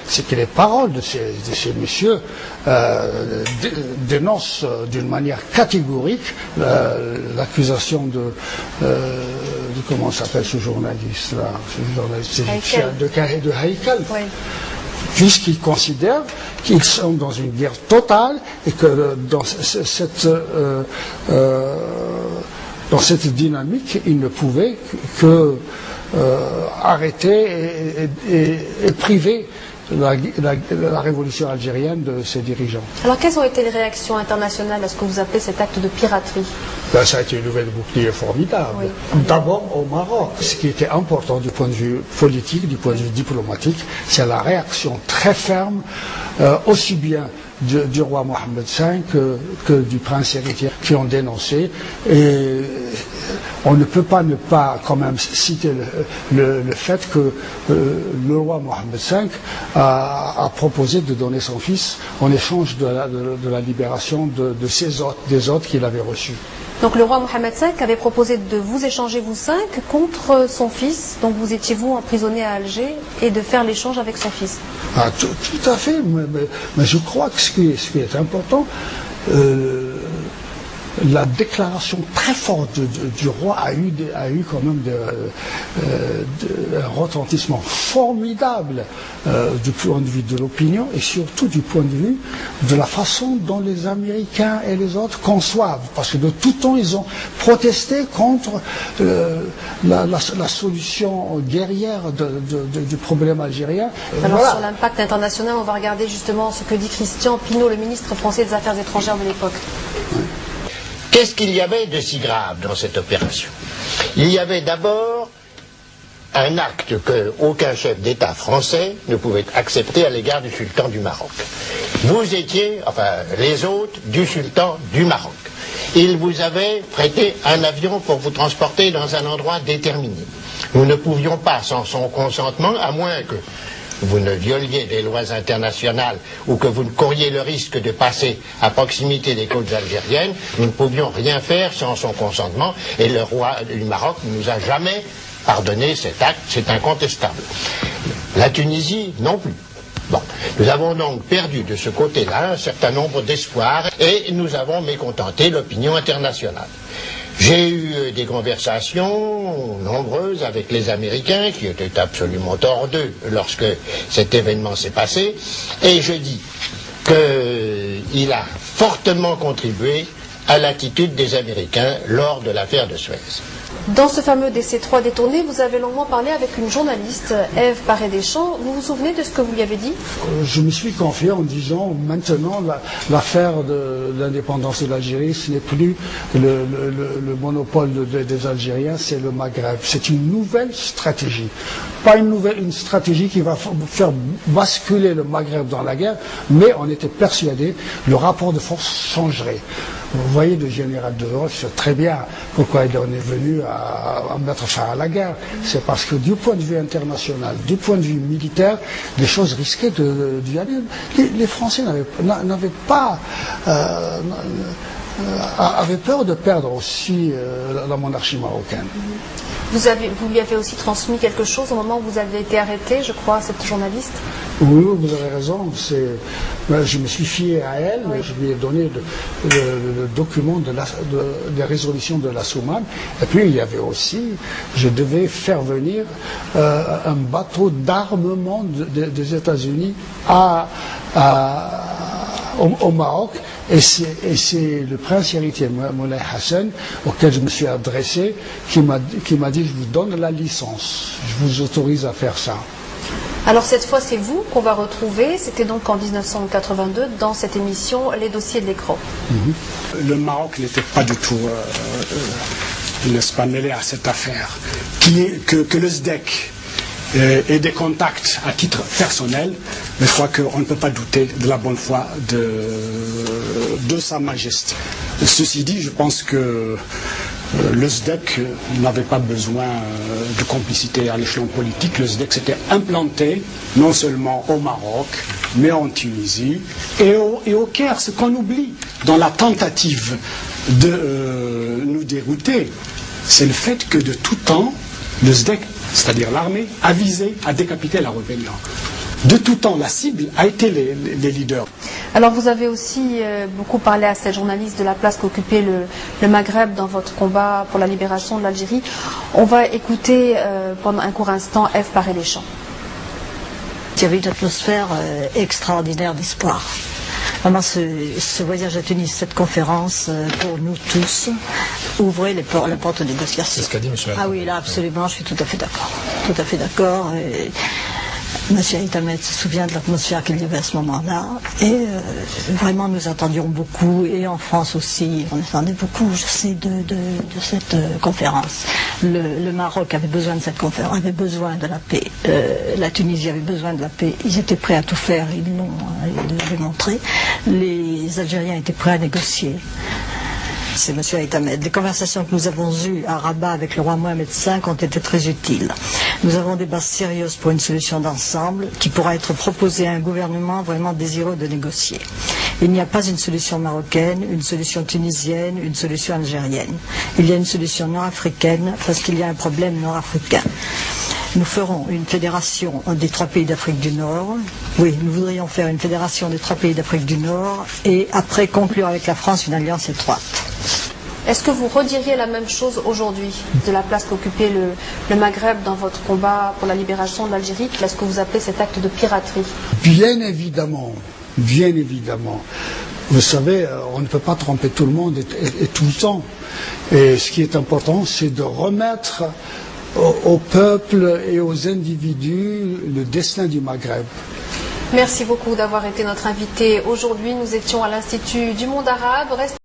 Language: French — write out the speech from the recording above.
c'est que les paroles de ces messieurs dénoncent d'une manière catégorique l'accusation de comment s'appelle ce journaliste là, égyptien de Haïkal. Oui. Puisqu'ils considèrent qu'ils sont dans une guerre totale et que dans cette dynamique, ils ne pouvaient que arrêter et priver la révolution algérienne de ses dirigeants. Alors quelles ont été les réactions internationales à ce que vous appelez cet acte de piraterie? Ben, ça a été une nouvelle bouclier formidable. Oui. D'abord au Maroc. Ce qui était important du point de vue politique, du point de vue diplomatique, c'est la réaction très ferme, aussi bien du roi Mohammed V que du prince héritier qui ont dénoncé. Et on ne peut pas ne pas quand même citer le fait que le roi Mohammed V a proposé de donner son fils en échange de la libération des hôtes qu'il avait reçus. Donc le roi Mohammed V avait proposé de vous échanger vous cinq contre son fils, donc vous étiez vous emprisonné à Alger, et de faire l'échange avec son fils. Ah, tout à fait, mais je crois que ce qui est important, la déclaration très forte du roi a eu quand même un retentissement formidable du point de vue de l'opinion et surtout du point de vue de la façon dont les Américains et les autres conçoivent. Parce que de tout temps, ils ont protesté contre la solution guerrière du problème algérien. Alors voilà. Sur l'impact international, on va regarder justement ce que dit Christian Pineau, le ministre français des Affaires étrangères de l'époque. Oui. Qu'est-ce qu'il y avait de si grave dans cette opération? Il y avait d'abord un acte qu'aucun chef d'État français ne pouvait accepter à l'égard du sultan du Maroc. Vous étiez, enfin les hôtes du sultan du Maroc. Il vous avait prêté un avion pour vous transporter dans un endroit déterminé. Nous ne pouvions pas, sans son consentement, à moins que vous ne violiez des lois internationales ou que vous ne couriez le risque de passer à proximité des côtes algériennes, nous ne pouvions rien faire sans son consentement et le roi du Maroc ne nous a jamais pardonné cet acte, c'est incontestable. La Tunisie non plus. Bon, nous avons donc perdu de ce côté-là un certain nombre d'espoirs et nous avons mécontenté l'opinion internationale. J'ai eu des conversations nombreuses avec les Américains qui étaient absolument hors d'eux lorsque cet événement s'est passé et je dis qu'il a fortement contribué à l'attitude des Américains lors de l'affaire de Suez. Dans ce fameux DC3 détourné, vous avez longuement parlé avec une journaliste, Ève Paré-Deschamps. Vous vous souvenez de ce que vous lui avez dit? Je me suis confié en disant maintenant l'affaire de l'indépendance de l'Algérie, ce n'est plus le monopole des Algériens, c'est le Maghreb. C'est une nouvelle stratégie. Pas une stratégie qui va faire basculer le Maghreb dans la guerre, mais on était persuadé que le rapport de force changerait. Vous voyez, le général de Gaulle sait très bien pourquoi il en est venu à mettre fin à la guerre. C'est parce que du point de vue international, du point de vue militaire, les choses risquaient d'y aller. Les Français avaient peur de perdre aussi la monarchie marocaine. Vous lui avez aussi transmis quelque chose au moment où vous avez été arrêté, je crois, cette journaliste? Oui, vous avez raison. Je me suis fié à elle, oui. Je lui ai donné le document des résolutions de la Soumane. Et puis il y avait aussi, je devais faire venir un bateau d'armement des États-Unis au Maroc. Et c'est le prince héritier, Moulay Hassan, auquel je me suis adressé, qui m'a dit, je vous donne la licence, je vous autorise à faire ça. Alors cette fois, c'est vous qu'on va retrouver, c'était donc en 1982, dans cette émission Les dossiers de l'écran. Le Maroc n'était pas du tout, n'est-ce pas, mêlé à cette affaire. Que le SDEC et des contacts à titre personnel, mais je crois qu'on ne peut pas douter de la bonne foi de Sa Majesté. Ceci dit, je pense que le SDEC n'avait pas besoin de complicité à l'échelon politique. Le SDEC s'était implanté non seulement au Maroc, mais en Tunisie et au Caire. Ce qu'on oublie dans la tentative de nous dérouter, c'est le fait que de tout temps, le SDEC, c'est-à-dire l'armée, a visé à décapiter la rébellion. de tout temps, la cible a été les leaders. Alors vous avez aussi beaucoup parlé à cette journaliste de la place qu'occupait le Maghreb dans votre combat pour la libération de l'Algérie. On va écouter pendant un court instant Ève Paré-Deschamps. Il y avait une atmosphère extraordinaire d'espoir. Vraiment, ce voyage à Tunis, cette conférence, pour nous tous, ouvrait la porte aux négociations. C'est ce qu'a dit M. Ah oui, là, absolument, je suis tout à fait d'accord. Tout à fait d'accord. M. Haït-Ahmed se souvient de l'atmosphère qu'il y avait à ce moment-là. Et vraiment, nous attendions beaucoup. Et en France aussi, on attendait beaucoup, je sais, de cette conférence. Le Maroc avait besoin de cette conférence, avait besoin de la paix. La Tunisie avait besoin de la paix. Ils étaient prêts à tout faire, ils l'avaient montré. Les Algériens étaient prêts à négocier. C'est M. Haït-Ahmed. Les conversations que nous avons eues à Rabat avec le roi Mohamed V ont été très utiles. Nous avons des bases sérieuses pour une solution d'ensemble qui pourra être proposée à un gouvernement vraiment désireux de négocier. Il n'y a pas une solution marocaine, une solution tunisienne, une solution algérienne. Il y a une solution nord-africaine parce qu'il y a un problème nord-africain. Nous ferons une fédération des 3 pays d'Afrique du Nord. Oui, nous voudrions faire une fédération des 3 pays d'Afrique du Nord et après conclure avec la France une alliance étroite. Est-ce que vous rediriez la même chose aujourd'hui de la place qu'occupait le Maghreb dans votre combat pour la libération de l'Algérie? Est-ce que vous appelez cet acte de piraterie? Bien évidemment, bien évidemment. Vous savez, on ne peut pas tromper tout le monde et tout le temps. Et ce qui est important, c'est de remettre au peuple et aux individus le destin du Maghreb. Merci beaucoup d'avoir été notre invité aujourd'hui. Nous étions à l'Institut du monde arabe.